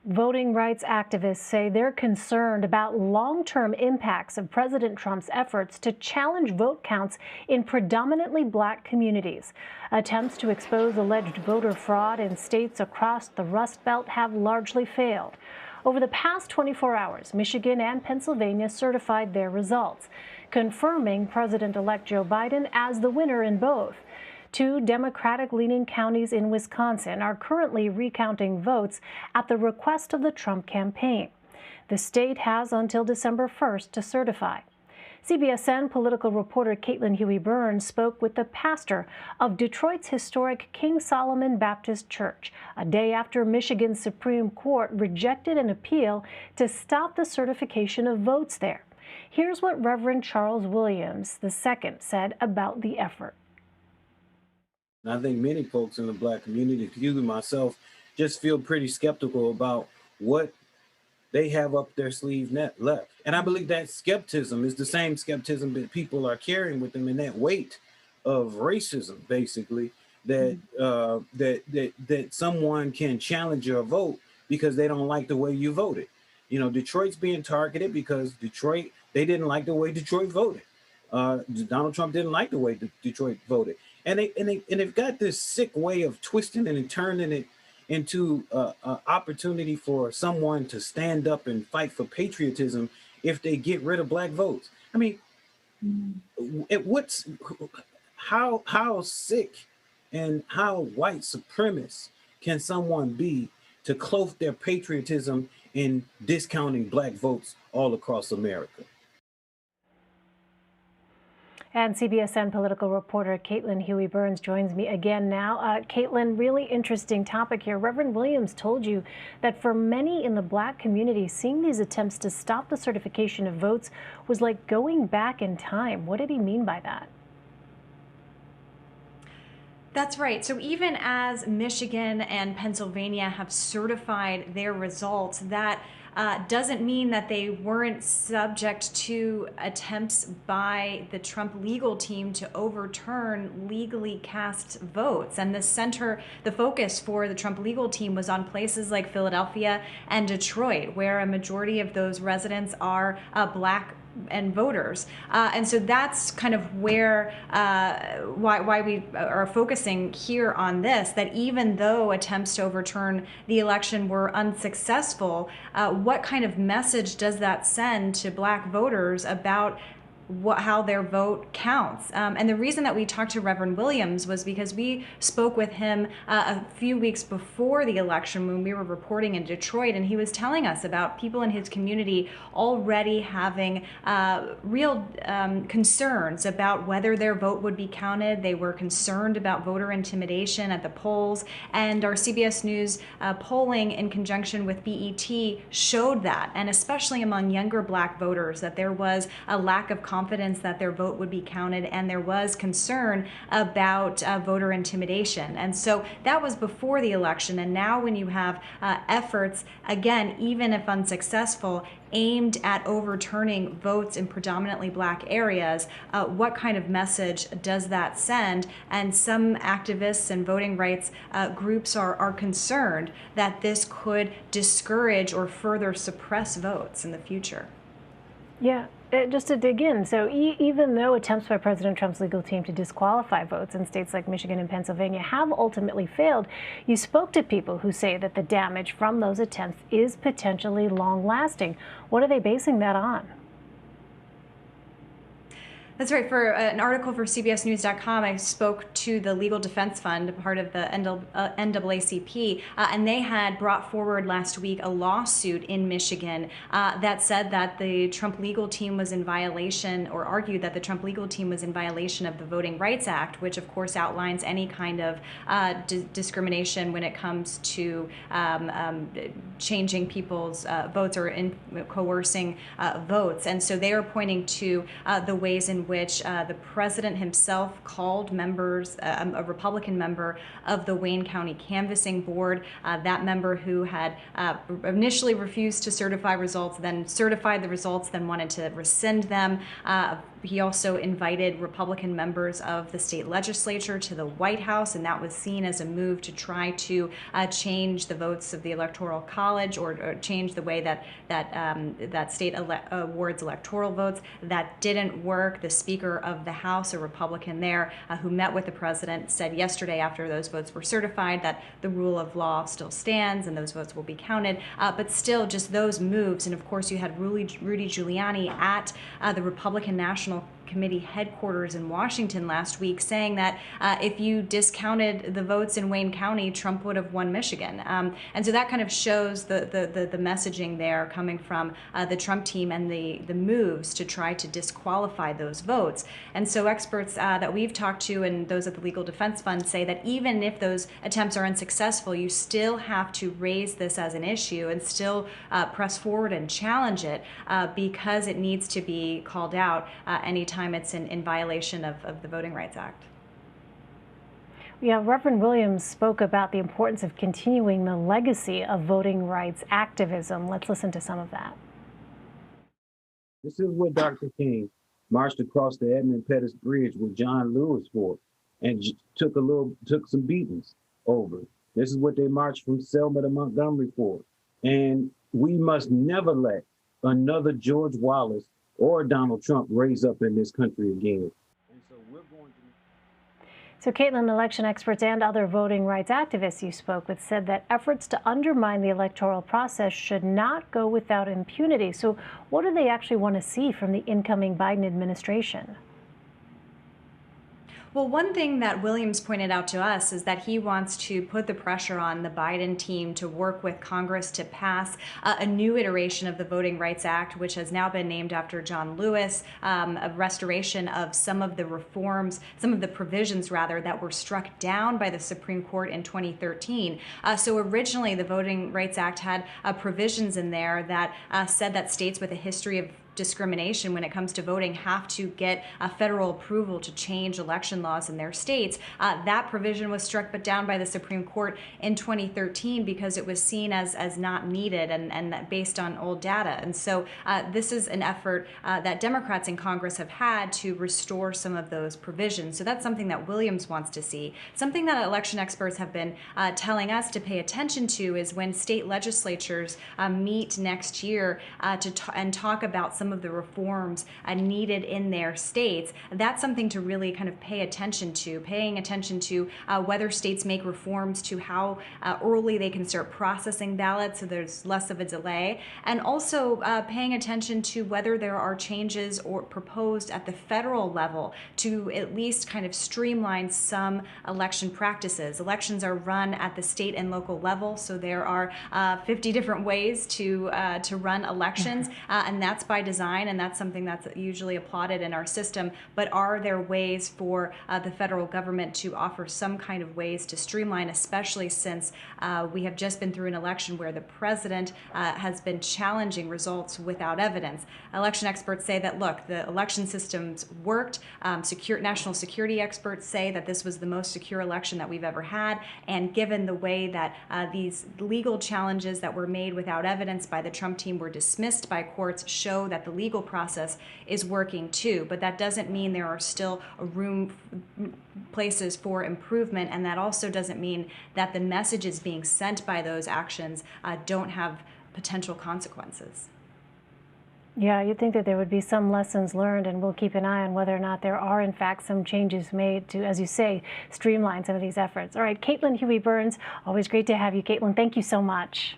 Voting rights activists say they're concerned about long-term impacts of President Trump's efforts to challenge vote counts in predominantly black communities. Attempts to expose alleged voter fraud in states across the Rust Belt have largely failed. Over the past 24 hours, Michigan and Pennsylvania certified their results, confirming President-elect Joe Biden as the winner in both. Two Democratic-leaning counties in Wisconsin are currently recounting votes at the request of the Trump campaign. The state has until December 1st to certify. CBSN political reporter Caitlin Huey-Burns spoke with the pastor of Detroit's historic King Solomon Baptist Church a day after Michigan's Supreme Court rejected an appeal to stop the certification of votes there. Here's what Reverend Charles Williams II said about the effort. I think many folks in the black community, including myself, just feel pretty skeptical about what they have up their sleeve left. And I believe that skepticism is the same skepticism that people are carrying with them, and that weight of racism, basically, that that someone can challenge your vote because they don't like the way you voted. You know, Detroit's being targeted because they didn't like the way Detroit voted. Donald Trump didn't like the way Detroit voted. And they've got this sick way of twisting it and turning it into an opportunity for someone to stand up and fight for patriotism if they get rid of black votes. I mean, how sick and how white supremacist can someone be to cloak their patriotism in discounting black votes all across America? And CBSN political reporter Caitlin Huey-Burns joins me again now. Caitlin, really interesting topic here. Reverend Williams told you that for many in the black community, seeing these attempts to stop the certification of votes was like going back in time. What did he mean by that? That's right. So even as Michigan and Pennsylvania have certified their results, that doesn't mean that they weren't subject to attempts by the Trump legal team to overturn legally cast votes. And the focus for the Trump legal team was on places like Philadelphia and Detroit, where a majority of those residents are black and voters. And so that's kind of where, why we are focusing here on this, that even though attempts to overturn the election were unsuccessful, what kind of message does that send to black voters about how their vote counts? And the reason that we talked to Reverend Williams was because we spoke with him a few weeks before the election when we were reporting in Detroit, and he was telling us about people in his community already having real concerns about whether their vote would be counted. They were concerned about voter intimidation at the polls, and our CBS News polling in conjunction with BET showed that, and especially among younger black voters, that there was a lack of confidence that their vote would be counted, and there was concern about voter intimidation. And so that was before the election. And now when you have efforts, again, even if unsuccessful, aimed at overturning votes in predominantly black areas, what kind of message does that send? And some activists and voting rights groups are concerned that this could discourage or further suppress votes in the future. Yeah. Just to dig in, so even though attempts by President Trump's legal team to disqualify votes in states like Michigan and Pennsylvania have ultimately failed, you spoke to people who say that the damage from those attempts is potentially long-lasting. What are they basing that on? That's right. For an article for CBSNews.com, I spoke to the Legal Defense Fund, part of the NAACP, and they had brought forward last week a lawsuit in Michigan that said that the Trump legal team was in violation, or argued that the Trump legal team was in violation of the Voting Rights Act, which of course outlines any kind of discrimination when it comes to changing people's votes or coercing votes. And so they are pointing to the ways in which the president himself called members, a Republican member of the Wayne County Canvassing Board, that member who had initially refused to certify results, then certified the results, then wanted to rescind them, He also invited Republican members of the state legislature to the White House, and that was seen as a move to try to change the votes of the Electoral College, or change the way that state awards electoral votes. That didn't work. The Speaker of the House, a Republican there, who met with the president, said yesterday after those votes were certified that the rule of law still stands and those votes will be counted. But still, just those moves, and of course you had Rudy Giuliani at the Republican National Committee headquarters in Washington last week, saying that if you discounted the votes in Wayne County, Trump would have won Michigan. And so that kind of shows the messaging there coming from the Trump team and the moves to try to disqualify those votes. And so experts that we've talked to and those at the Legal Defense Fund say that even if those attempts are unsuccessful, you still have to raise this as an issue and still press forward and challenge it because it needs to be called out anytime it's in violation of the Voting Rights Act. Yeah, Reverend Williams spoke about the importance of continuing the legacy of voting rights activism. Let's listen to some of that. This is what Dr. King marched across the Edmund Pettus Bridge with John Lewis for, and took some beatings over. This is what they marched from Selma to Montgomery for. And we must never let another George Wallace or Donald Trump raise up in this country again. And so we're going to... So, Caitlin, election experts and other voting rights activists you spoke with said that efforts to undermine the electoral process should not go without impunity. So what do they actually want to see from the incoming Biden administration? Well, one thing that Williams pointed out to us is that he wants to put the pressure on the Biden team to work with Congress to pass a new iteration of the Voting Rights Act, which has now been named after John Lewis, a restoration of some of the reforms, some of the provisions, rather, that were struck down by the Supreme Court in 2013. So originally, the Voting Rights Act had provisions in there that said that states with a history of discrimination when it comes to voting have to get federal approval to change election laws in their states. That provision was struck down by the Supreme Court in 2013 because it was seen as not needed and based on old data. And so this is an effort that Democrats in Congress have had to restore some of those provisions. So that's something that Williams wants to see. Something that election experts have been telling us to pay attention to is when state legislatures meet next year and talk about some of the reforms needed in their states. That's something to really kind of pay attention to, paying attention to whether states make reforms to how early they can start processing ballots so there's less of a delay, and also paying attention to whether there are changes or proposed at the federal level to at least kind of streamline some election practices. Elections are run at the state and local level, so there are 50 different ways to run elections, and that's by design, and that's something that's usually applauded in our system. But are there ways for the federal government to offer some kind of ways to streamline, especially since we have just been through an election where the president has been challenging results without evidence? Election experts say that, look, the election systems worked. National security experts say that this was the most secure election that we've ever had. And given the way that these legal challenges that were made without evidence by the Trump team were dismissed by courts, show that the legal process is working too. But that doesn't mean there are still places for improvement, and that also doesn't mean that the messages being sent by those actions don't have potential consequences. Yeah, you'd think that there would be some lessons learned, and we'll keep an eye on whether or not there are, in fact, some changes made to, as you say, streamline some of these efforts. All right, Caitlin Huey-Burns, always great to have you, Caitlin. Thank you so much.